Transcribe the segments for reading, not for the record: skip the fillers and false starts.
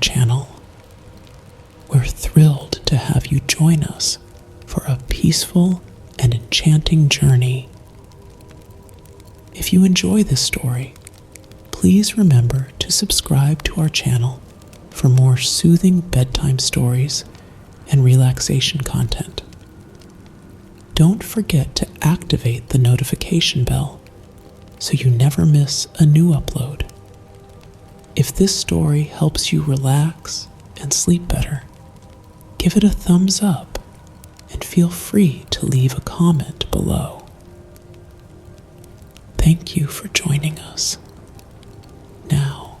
channel. We're thrilled to have you join us for a peaceful and enchanting journey. If you enjoy this story, please remember to subscribe to our channel for more soothing bedtime stories and relaxation content. Don't forget to activate the notification bell so you never miss a new upload. If this story helps you relax and sleep better, give it a thumbs up and feel free to leave a comment below. Thank you for joining us. Now,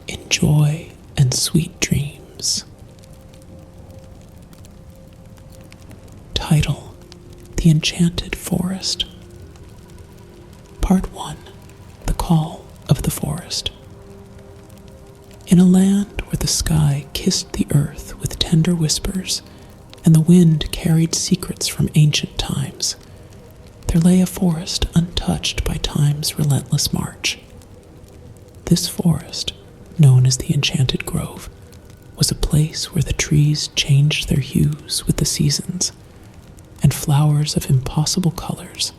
enjoy and sweet dreams. Title: The Enchanted Forest. Part 1: The Call of the Forest. In a land where the sky kissed the earth with tender whispers and the wind carried secrets from ancient times, there lay a forest untouched by time's relentless march. This forest, known as the Enchanted Grove, was a place where the trees changed their hues with the seasons, and flowers of impossible colors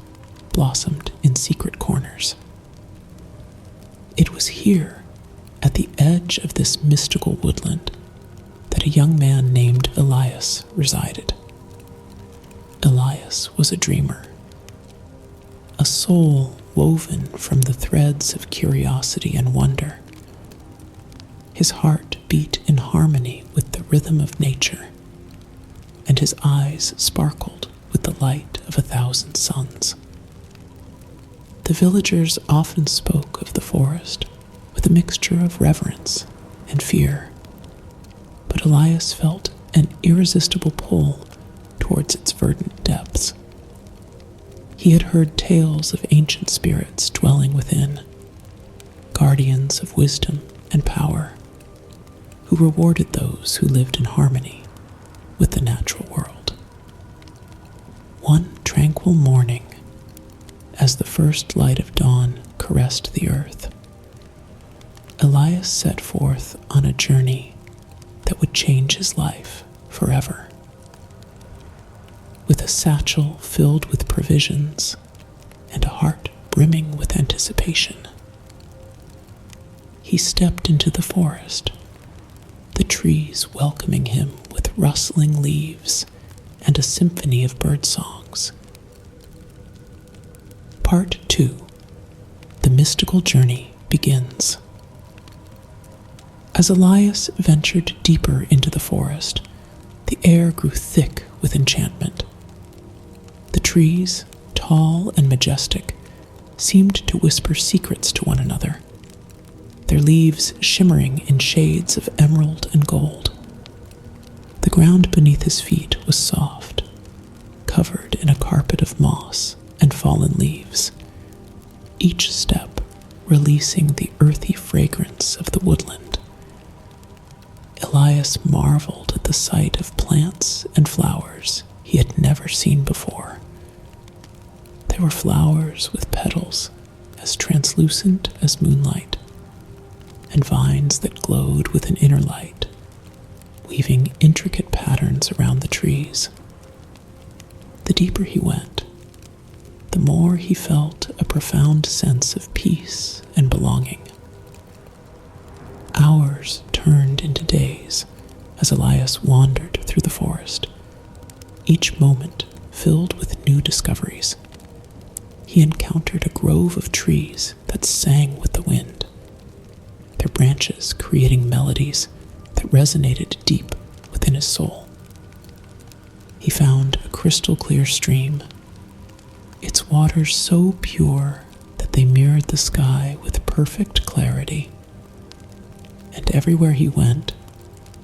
blossomed in secret corners. It was here, at the edge of this mystical woodland, that a young man named Elias resided. Elias was a dreamer, a soul woven from the threads of curiosity and wonder. His heart beat in harmony with the rhythm of nature, and his eyes sparkled with the light of 1,000 suns. The villagers often spoke of the forest with a mixture of reverence and fear, but Elias felt an irresistible pull towards its verdant depths. He had heard tales of ancient spirits dwelling within, guardians of wisdom and power, who rewarded those who lived in harmony with the natural world. One tranquil morning, as the first light of dawn caressed the earth, Elias set forth on a journey that would change his life forever. With a satchel filled with provisions and a heart brimming with anticipation, he stepped into the forest, the trees welcoming him with rustling leaves and a symphony of bird songs. Part 2: The Mystical Journey begins. As Elias ventured deeper into the forest, the air grew thick with enchantment. The trees, tall and majestic, seemed to whisper secrets to one another, their leaves shimmering in shades of emerald and gold. The ground beneath his feet was soft, covered in a carpet of moss and fallen leaves, each step releasing the earthy fragrance of the woodland. Elias marveled at the sight of plants and flowers he had never seen before. There were flowers with petals as translucent as moonlight, and vines that glowed with an inner light, weaving intricate patterns around the trees. The deeper he went, the more he felt a profound sense of peace and belonging. Hours turned into days as Elias wandered through the forest, each moment filled with new discoveries. He encountered a grove of trees that sang with the wind, their branches creating melodies that resonated deep within his soul. He found a crystal-clear stream, its waters so pure that they mirrored the sky with perfect clarity. And everywhere he went,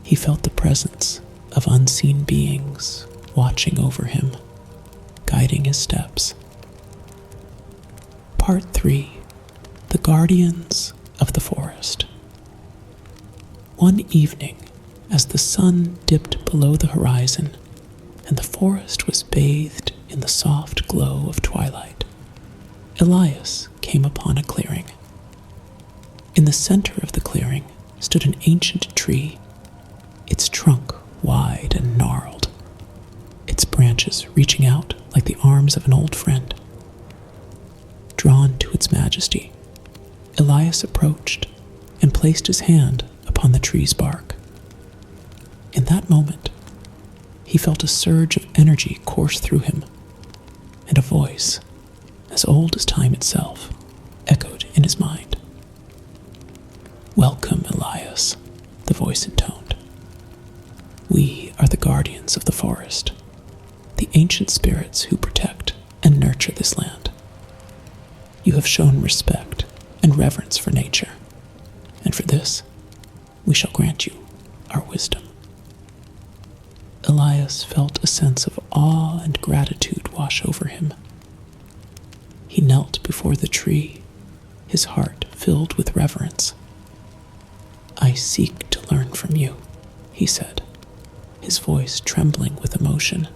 he felt the presence of unseen beings watching over him, guiding his steps. Part 3: The Guardians of the Forest. One evening, as the sun dipped below the horizon and the forest was bathed in the soft glow of twilight, Elias came upon a clearing. In the center of the clearing stood an ancient tree, its trunk wide and gnarled, its branches reaching out like the arms of an old friend. Drawn to its majesty, Elias approached and placed his hand upon the tree's bark. In that moment, he felt a surge of energy course through him, and a voice, as old as time itself, echoed in his mind. "Welcome, Elias," the voice intoned. "We are the guardians of the forest, the ancient spirits who protect and nurture this land. You have shown respect and reverence for nature, and for this, we shall grant you our wisdom." Elias felt a sense of awe and gratitude wash over him. He knelt before the tree, his heart filled with reverence. "I seek to learn from you," he said, his voice trembling with emotion.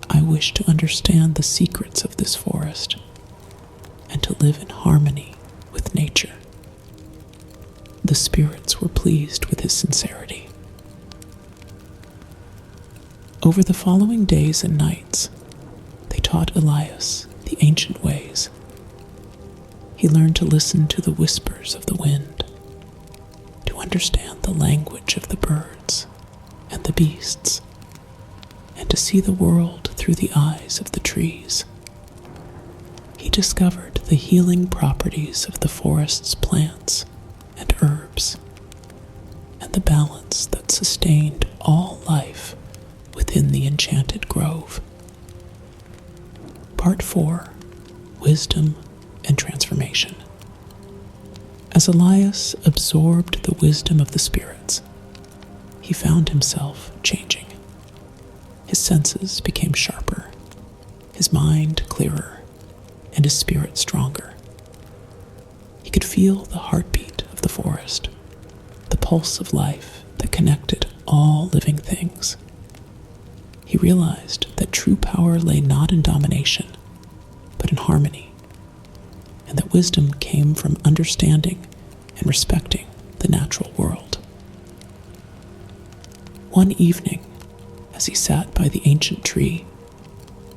"I wish to understand the secrets of this forest and to live in harmony with nature." The spirits were pleased with his sincerity. Over the following days and nights, they taught Elias the ancient ways. He learned to listen to the whispers of the wind, to understand the language of the birds and the beasts, and to see the world through the eyes of the trees. He discovered the healing properties of the forest's plants and herbs, and the balance that sustained all life within the enchanted grove. Part 4: Wisdom and Transformation. As Elias absorbed the wisdom of the spirits, he found himself changing. His senses became sharper, his mind clearer, and his spirit stronger. He could feel the heartbeat of the forest, the pulse of life that connected all living things. He realized that true power lay not in domination, but in harmony, and that wisdom came from understanding and respecting the natural world. One evening, as he sat by the ancient tree,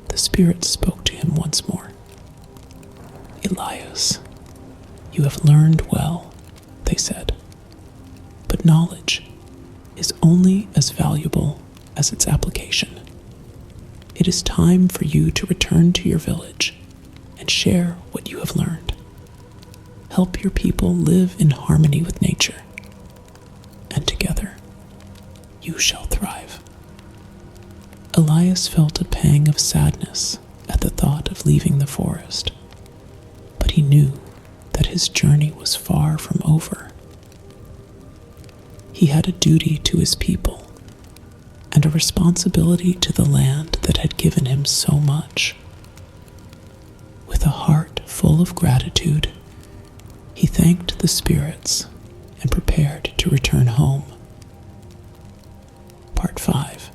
the spirits spoke to him once more. "Elias, you have learned well," they said, "but knowledge is only as valuable as its application. It is time for you to return to your village and share what you have learned. Help your people live in harmony with nature, and together you shall thrive." Elias felt a pang of sadness at the thought of leaving the forest, but he knew that his journey was far from over. He had a duty to his people and a responsibility to the land that had given him so much. With a heart full of gratitude, he thanked the spirits and prepared to return home. Part 5: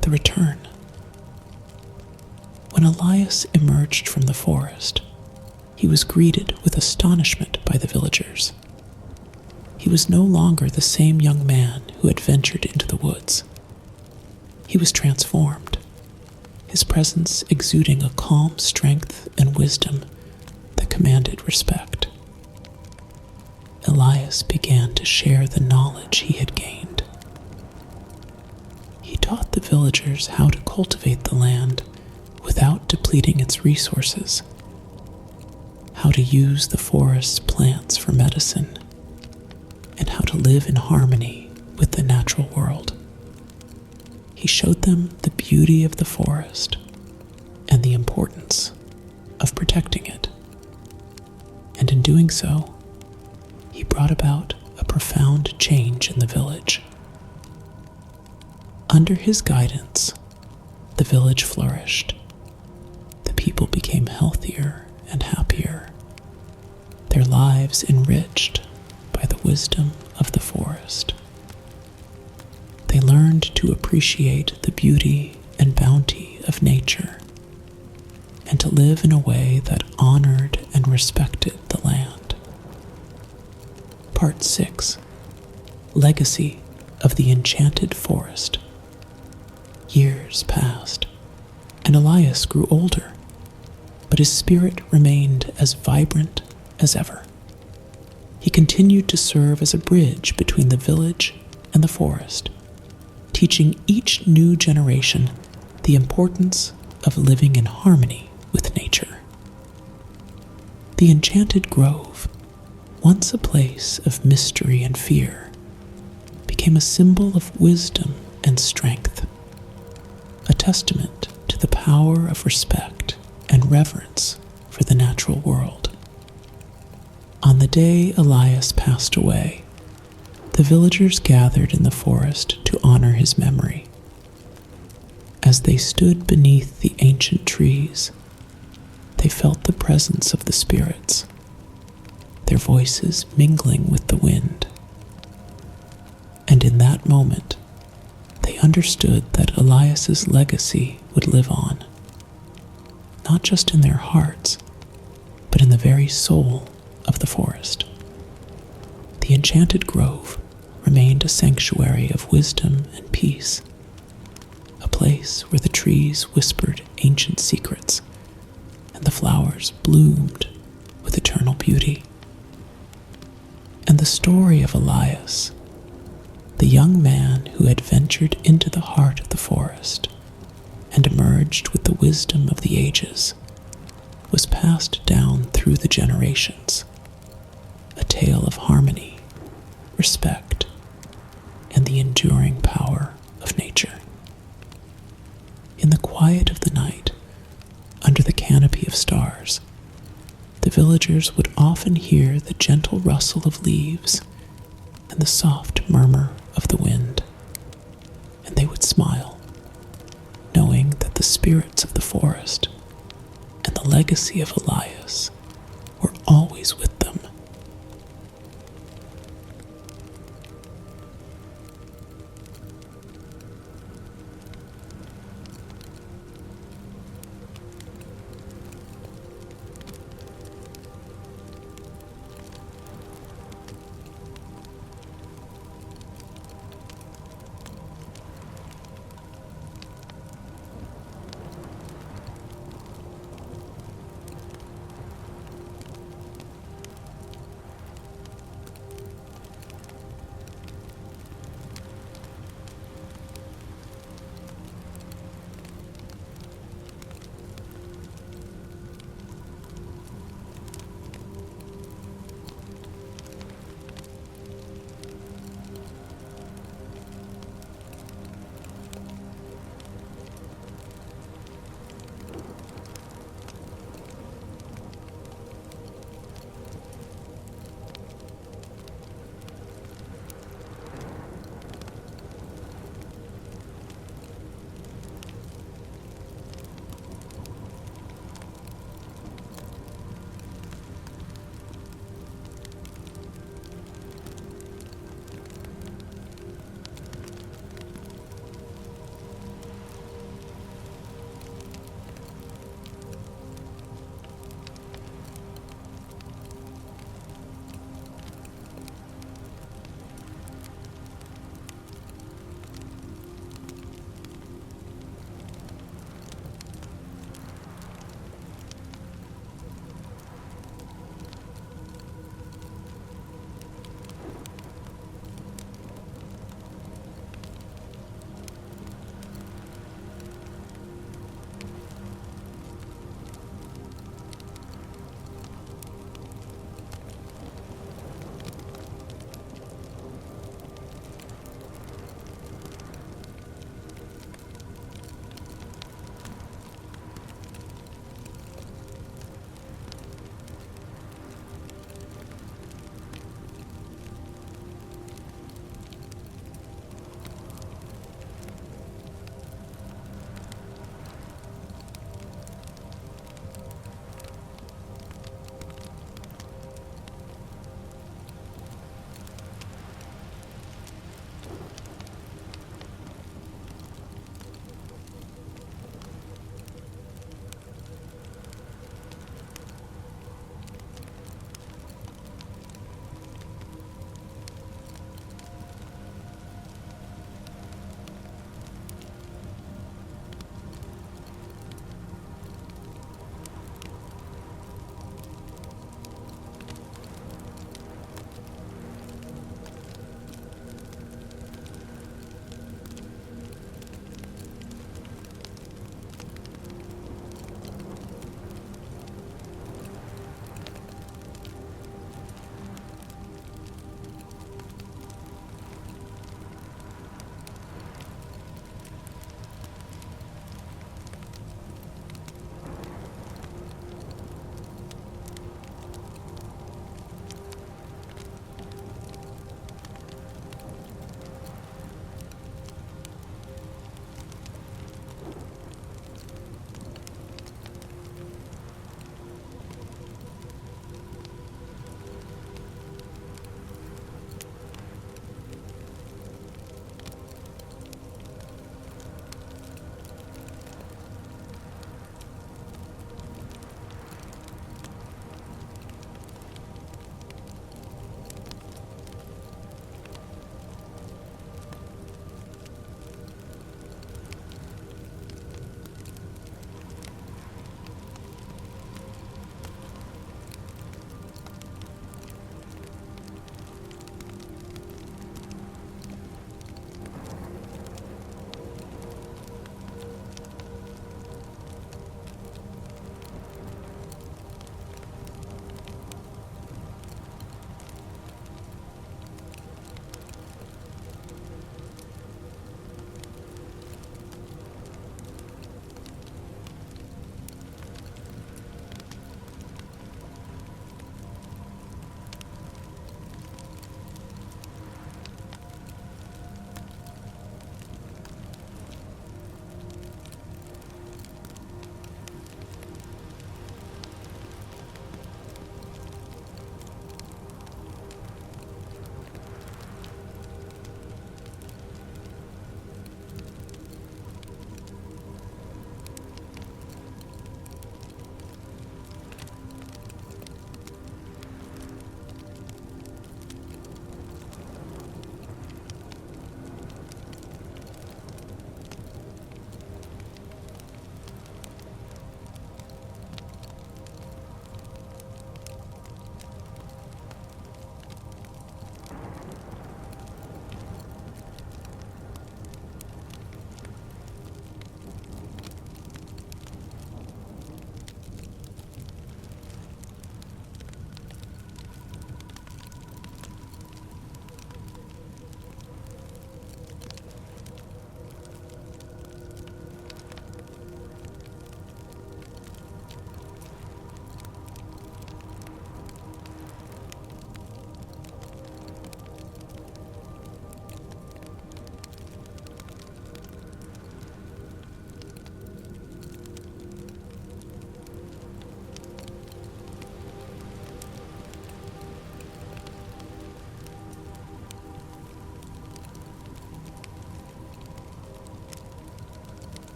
The Return. When Elias emerged from the forest, he was greeted with astonishment by the villagers. He was no longer the same young man who had ventured into the woods. He was transformed, his presence exuding a calm strength and wisdom that commanded respect. Elias began to share the knowledge he had gained. He taught the villagers how to cultivate the land without depleting its resources, how to use the forest's plants for medicine, and how to live in harmony with the natural world. He showed them the beauty of the forest and the importance of protecting it. And in doing so, he brought about a profound change in the village. Under his guidance, the village flourished. The people became healthier and happier, their lives enriched by the wisdom of the forest. They learned to appreciate the beauty and bounty of nature, and to live in a way that honored and respected the land. Part 6. Legacy of the Enchanted Forest. Years passed, and Elias grew older, but his spirit remained as vibrant as ever. He continued to serve as a bridge between the village and the forest, teaching each new generation the importance of living in harmony with nature. The Enchanted Grove, once a place of mystery and fear, became a symbol of wisdom and strength, a testament to the power of respect and reverence for the natural world. On the day Elias passed away, the villagers gathered in the forest to honor his memory. As they stood beneath the ancient trees, they felt the presence of the spirits, their voices mingling with the wind. And in that moment, they understood that Elias's legacy would live on, not just in their hearts, but in the very soul of the forest. The Enchanted Grove remained a sanctuary of wisdom and peace, a place where the trees whispered ancient secrets and the flowers bloomed with eternal beauty. And the story of Elias, the young man who had ventured into the heart of the forest and emerged with the wisdom of the ages, was passed down through the generations, a tale of harmony, respect, and the enduring power of nature. In the quiet of the night, under the canopy of stars, the villagers would often hear the gentle rustle of leaves and the soft murmur of the wind, and they would smile, knowing that the spirits of the forest and the legacy of Elias were always with them.